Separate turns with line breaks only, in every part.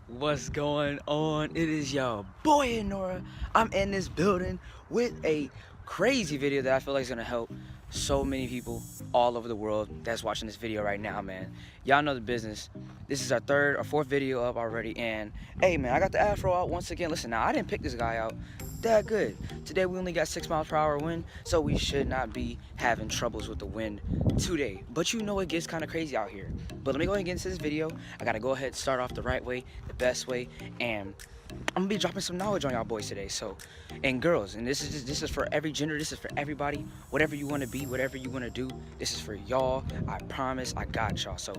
What's going on? It is your boy INOORA. I'm in this building with a crazy video that I feel like is gonna help so many people all over the world that's watching this video right now, man. Y'all know the business. This is our third or fourth video up already, and hey, man, I got the afro out once again. Listen, now I didn't pick this guy out that good. Today we only got 6 miles per hour wind, so we should not be having troubles with the wind today. But you know it gets kind of crazy out here. But let me go ahead and get into this video. I gotta go ahead and start off the right way, the best way, and I'm gonna be dropping some knowledge on y'all boys today. So, and girls, and this is for every gender, this is for everybody. Whatever you wanna be, whatever you wanna do, this is for y'all. I promise, I got y'all. So,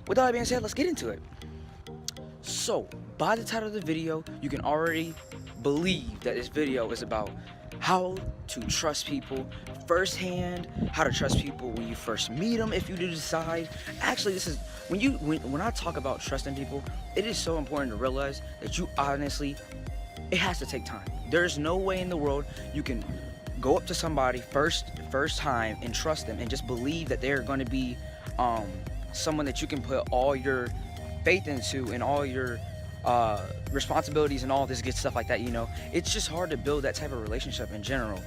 with all that being said, let's get into it. So, by the title of the video, you can already believe that this video is about how to trust people firsthand, how to trust people when you first meet them, if you do decide. Actually, this is when I talk about trusting people, it is so important to realize that you honestly, it has to take time. There's no way in the world you can go up to somebody first time and trust them and just believe that they're going to be someone that you can put all your faith into and all your responsibilities and all this good stuff like that. You know, it's just hard to build that type of relationship in general.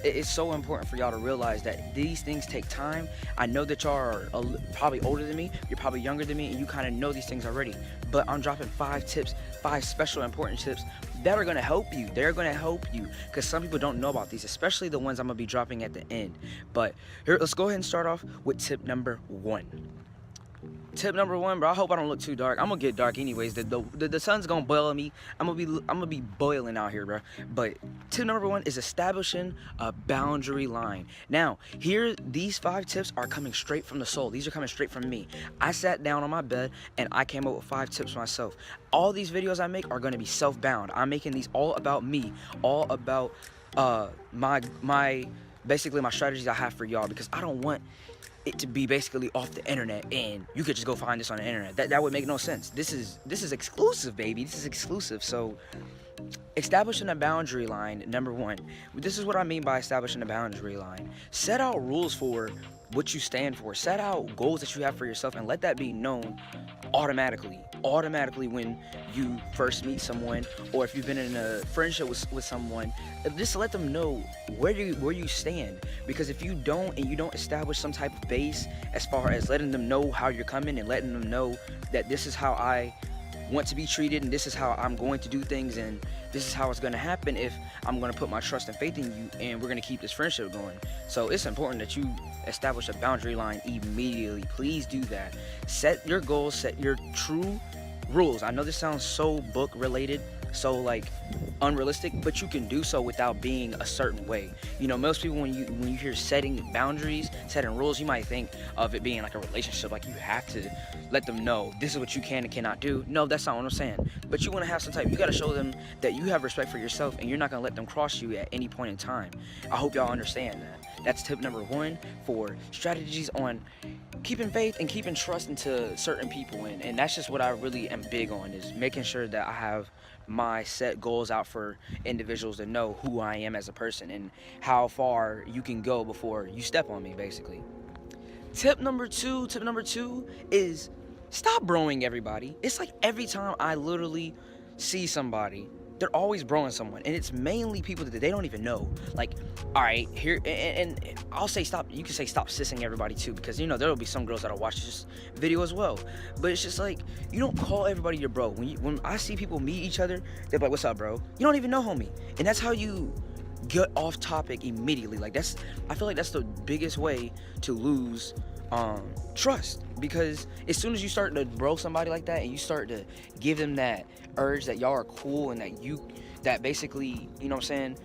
It's so important for y'all to realize that these things take time. I know that y'all are probably older than me, you're probably younger than me, and you kind of know these things already, but I'm dropping 5 tips, 5 special important tips that are going to help you. They're going to help you because some people don't know about these, especially the ones I'm going to be dropping at the end. But here, let's go ahead and start off with tip number 1. Tip number 1, bro. I hope I don't look too dark. I'm gonna get dark anyways. The sun's gonna boil me. I'm gonna be boiling out here, bro. But tip number 1 is establishing a boundary line. Now, here, these 5 tips are coming straight from the soul. These are coming straight from me. I sat down on my bed and I came up with 5 tips myself. All these videos I make are gonna be self-bound. I'm making these all about me, all about my basically my strategies I have for y'all, because I don't want it to be basically off the internet and you could just go find this on the internet. That would make no sense. This is exclusive, baby. This is exclusive. So establishing a boundary line, number 1. This is what I mean by establishing a boundary line. Set out rules for what you stand for. Set out goals that you have for yourself and let that be known automatically when you first meet someone, or if you've been in a friendship with someone. Just let them know where you stand, because if you don't, and you don't establish some type of base as far as letting them know how you're coming and letting them know that this is how I want to be treated and this is how I'm going to do things and this is how it's going to happen if I'm going to put my trust and faith in you and we're going to keep this friendship going. So it's important that you establish a boundary line immediately. Please do that. Set your goals, set your true rules. I know this sounds so book related, so like unrealistic, but you can do so without being a certain way. You know, most people when you hear setting boundaries, setting rules, you might think of it being like a relationship, like you have to let them know this is what you can and cannot do. No, that's not what I'm saying. But you want to have some type, you got to show them that you have respect for yourself and you're not going to let them cross you at any point in time. I hope y'all understand that. That's tip number 1 for strategies on keeping faith and keeping trust into certain people, and that's just what I really am big on, is making sure that I have my set goals out for individuals to know who I am as a person and how far you can go before you step on me, basically. Tip number 2 is stop broing everybody. It's like every time I literally see somebody, they're always broing someone, and it's mainly people that they don't even know. Like, all right, here, and I'll say stop. You can say stop sissing everybody too, because you know there'll be some girls that'll watch this video as well. But it's just like, you don't call everybody your bro. When I see people meet each other, they're like, "What's up, bro?" You don't even know, homie, and that's how you get off topic immediately. Like I feel like that's the biggest way to lose trust, because as soon as you start to bro somebody like that and you start to give them that urge that y'all are cool and that basically, you know what I'm saying,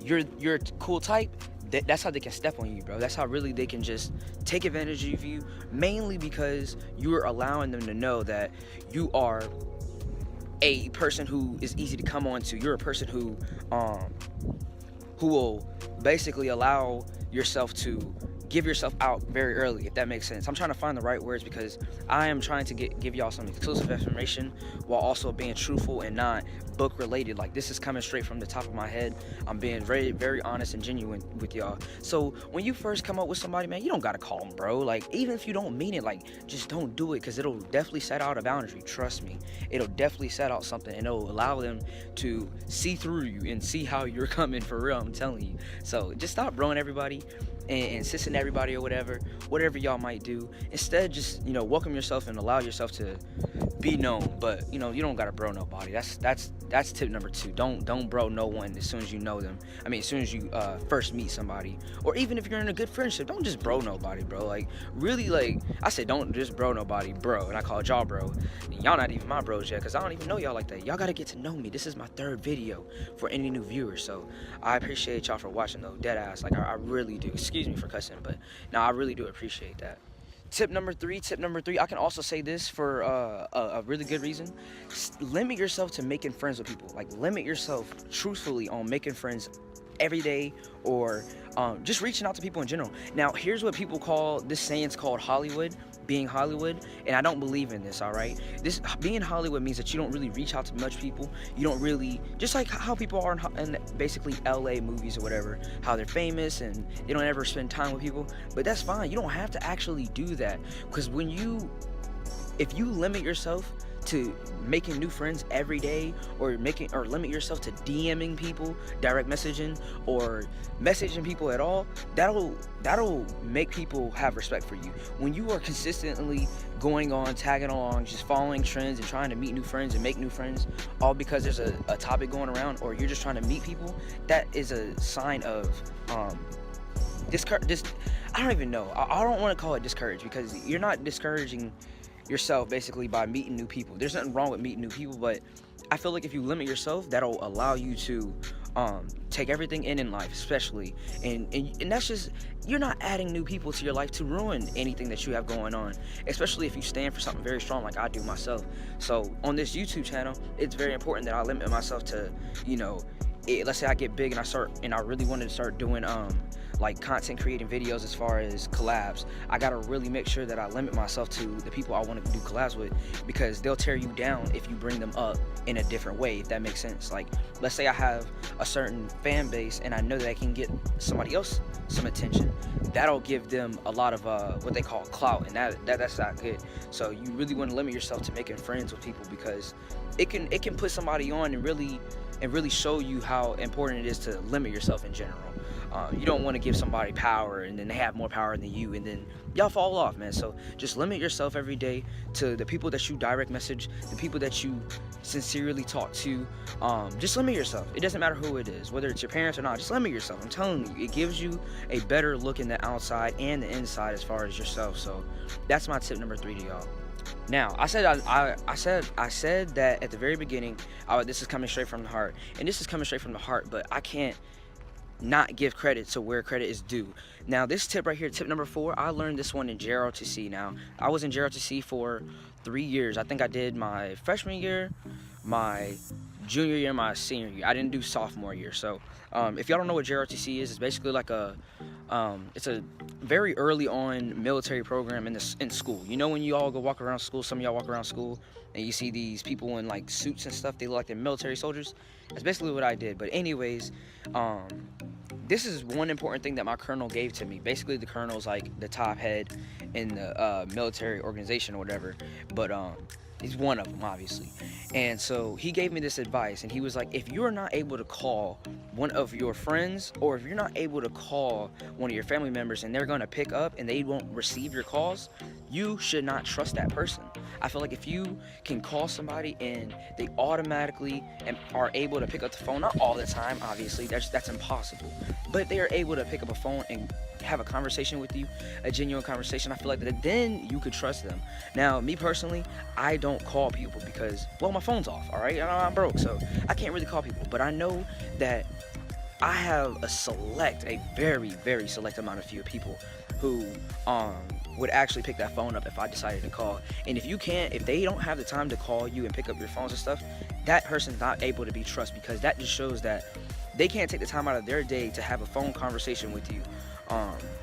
you're a cool type, that's how they can step on you, bro. That's how really they can just take advantage of you, mainly because you're allowing them to know that you are a person who is easy to come on to. You're a person who will basically allow yourself to give yourself out very early, if that makes sense. I'm trying to find the right words because I am trying to give y'all some exclusive information while also being truthful and not book related. Like, this is coming straight from the top of my head. I'm being very, very honest and genuine with y'all. So when you first come up with somebody, man, you don't gotta call them, bro. Like, even if you don't mean it, like, just don't do it, because it'll definitely set out a boundary. Trust me, it'll definitely set out something, and it'll allow them to see through you and see how you're coming for real. I'm telling you. So just stop broing everybody and insisting everybody or whatever y'all might do. Instead, just, you know, welcome yourself and allow yourself to be known. But, you know, you don't gotta bro nobody. That's tip number 2. Don't bro no one as soon as you know them. I mean, as soon as you first meet somebody, or even if you're in a good friendship, don't just bro nobody, bro. Like, really, like, I said, don't just bro nobody, bro. And I called y'all bro. Y'all not even my bros yet, because I don't even know y'all like that. Y'all gotta get to know me. This is my 3rd video for any new viewers, so I appreciate y'all for watching, though. Dead ass, like, I really do. Excuse me for cussing, but no, I really do appreciate that. Tip number three, I can also say this for a really good reason. Limit yourself to making friends with people. Like, limit yourself truthfully on making friends every day, or just reaching out to people in general. Now, here's what people call, this saying's called Hollywood, being Hollywood, and I don't believe in this, all right? This being Hollywood means that you don't really reach out to much people. You don't really, just like how people are in basically LA movies or whatever, how they're famous and they don't ever spend time with people. But that's fine. You don't have to actually do that, because if you limit yourself to making new friends every day, or limit yourself to DMing people, direct messaging, or messaging people at all, that'll make people have respect for you. When you are consistently going on, tagging along, just following trends and trying to meet new friends and make new friends, all because there's a topic going around, or you're just trying to meet people, that is a sign of I don't even know. I don't want to call it discourage, because you're not discouraging yourself basically by meeting new people. There's nothing wrong with meeting new people, but I feel like if you limit yourself, that'll allow you to take everything in life, especially, and that's just, you're not adding new people to your life to ruin anything that you have going on, especially if you stand for something very strong like I do myself. So on this YouTube channel, it's very important that I limit myself to, you know, let's say I get big and I really wanted to start doing like content creating videos as far as collabs. I gotta really make sure that I limit myself to the people I want to do collabs with, because they'll tear you down if you bring them up in a different way, if that makes sense. Like, let's say I have a certain fan base and I know that I can get somebody else some attention, that'll give them a lot of what they call clout, and that's not good. So you really want to limit yourself to making friends with people, because it can put somebody on and really show you how important it is to limit yourself in general. You don't want to give somebody power and then they have more power than you, and then y'all fall off, man. So just limit yourself every day to the people that you direct message, the people that you sincerely talk to. Just limit yourself. It doesn't matter who it is, whether it's your parents or not. Just limit yourself. I'm telling you, it gives you a better look in the outside and the inside as far as yourself. So that's my tip number 3 to y'all. Now, I said that at the very beginning, this is coming straight from the heart, and this is coming straight from the heart, but I can't not give credit to where credit is due. Now, this tip right here, tip number 4, I learned this one in JROTC. Now, I was in JROTC for 3 years. I think I did my freshman year, my junior year, my senior year. I didn't do sophomore year. So if y'all don't know what JROTC is, it's basically like it's a very early on military program in school. You know, when you all go walk around school, some of y'all walk around school and you see these people in like suits and stuff, they look like they're military soldiers. That's basically what I did. But anyways, this is one important thing that my colonel gave to me. Basically, the colonel's like the top head in the military organization or whatever, but he's one of them, obviously. And so he gave me this advice, and he was like, if you're not able to call one of your friends, or if you're not able to call one of your family members and they're gonna pick up and they won't receive your calls, you should not trust that person. I feel like if you can call somebody and they automatically are able to pick up the phone, not all the time, obviously, that's impossible, but they are able to pick up a phone and have a conversation with you, a genuine conversation, I feel like that then you could trust them. Now, me personally, I don't call people because, well, my phone's off, all right? I'm broke, so I can't really call people, but I know that I have a very, very select amount of few people who would actually pick that phone up if I decided to call. And if they don't have the time to call you and pick up your phones and stuff, that person's not able to be trusted, because that just shows that they can't take the time out of their day to have a phone conversation with you.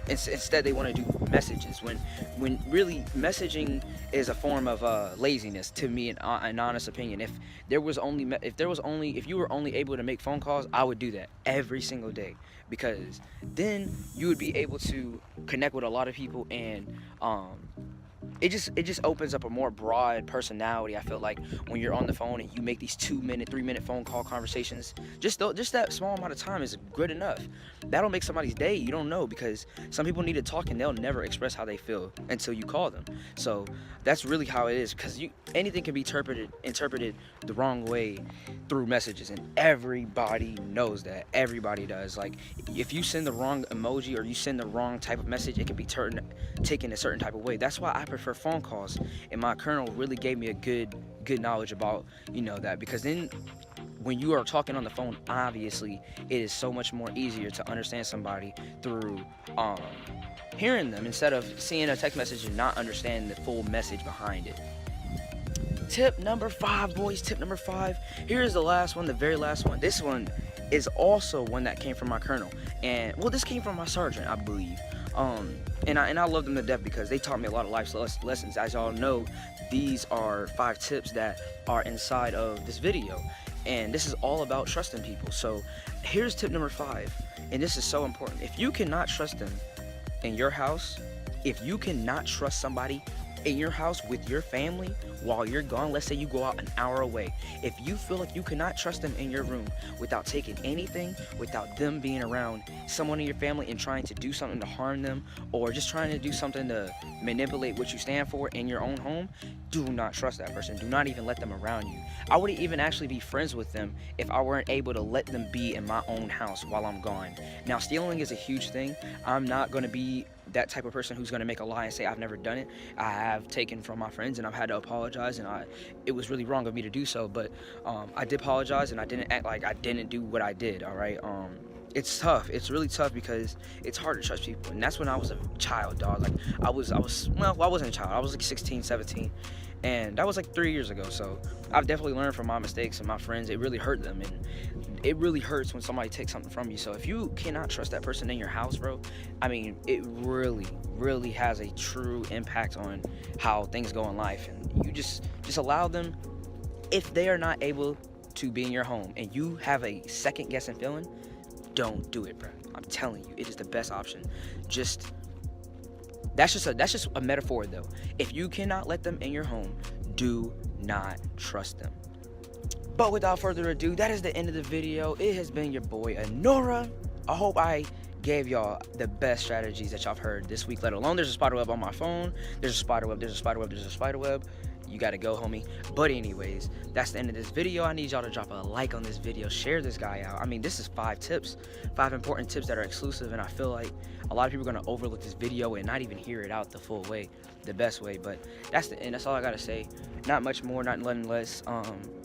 Instead they want to do messages, when really messaging is a form of laziness, to me, in an honest opinion. If you were only able to make phone calls, I would do that every single day, because then you would be able to connect with a lot of people, and it just opens up a more broad personality. I feel like when you're on the phone and you make these 2-minute, 3-minute phone call conversations, just that small amount of time is good enough. That'll make somebody's day. You don't know, because some people need to talk and they'll never express how they feel until you call them. So that's really how it is, because anything can be interpreted the wrong way through messages, and everybody knows that. Everybody does. Like, if you send the wrong emoji or you send the wrong type of message, it can be taken a certain type of way. That's why I prefer phone calls, and my colonel really gave me a good knowledge about that, because then when you are talking on the phone, obviously it is so much more easier to understand somebody through hearing them, instead of seeing a text message and not understanding the full message behind it. Tip number 5, boys. Tip number 5. Here's the last one, the very last one. This one is also one that came from my colonel, and well, this came from my sergeant, I believe. And I love them to death, because they taught me a lot of life lessons. As y'all know, these are 5 tips that are inside of this video, and this is all about trusting people. So here's tip number 5, and this is so important. If you cannot trust them in your house, if you cannot trust somebody in your house with your family while you're gone, let's say you go out an hour away, if you feel like you cannot trust them in your room without taking anything, without them being around someone in your family and trying to do something to harm them, or just trying to do something to manipulate what you stand for in your own home, do not trust that person. Do not even let them around you. I wouldn't even actually be friends with them if I weren't able to let them be in my own house while I'm gone. Now, stealing is a huge thing. I'm not going to be that type of person who's going to make a lie and say I've never done it. I have taken from my friends, and I've had to apologize, and it was really wrong of me to do so, but I did apologize, and I didn't act like I didn't do what I did. All right. It's tough. It's really tough, because it's hard to trust people, and that's when I was a child, dog. Like, I wasn't a child. I was like 16, 17, and that was like 3 years ago. So I've definitely learned from my mistakes, and my friends, it really hurt them, and it really hurts when somebody takes something from you. So if you cannot trust that person in your house, bro, I mean, it really has a true impact on how things go in life. And you just allow them, if they are not able to be in your home and you have a second guessing feeling, don't do it, bro. I'm telling you, it is the best option. That's just a metaphor, though. If you cannot let them in your home, do not trust them. But without further ado, that is the end of the video. It has been your boy INOORA. I hope I gave y'all the best strategies that y'all have heard this week, let alone there's a spider web on my phone. There's a spider web, there's a spider web, there's a spider web. You gotta go, homie. But anyways, that's the end of this video. I need y'all to drop a like on this video, share this guy out. I mean, this is 5 tips, 5 important tips that are exclusive, and I feel like a lot of people are gonna overlook this video and not even hear it out the full way, the best way. But that's the end. That's all I gotta say. Not much more, not nothing less.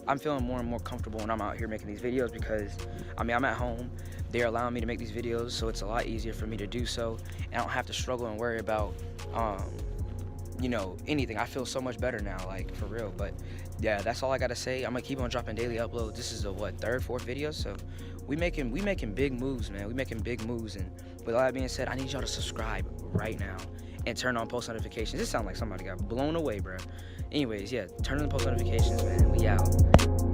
I'm feeling more and more comfortable when I'm out here making these videos, because I mean, I'm at home. They're allowing me to make these videos, so it's a lot easier for me to do so, and I don't have to struggle and worry about anything. I feel so much better now, like, for real. But yeah, that's all I gotta say. I'm gonna keep on dropping daily uploads. This is the 3rd, 4th video, so we making big moves, man. We making big moves. And with all that being said, I need y'all to subscribe right now and turn on post notifications. This sounds like somebody got blown away, bro. Anyways, yeah, turn on the post notifications, man. We out.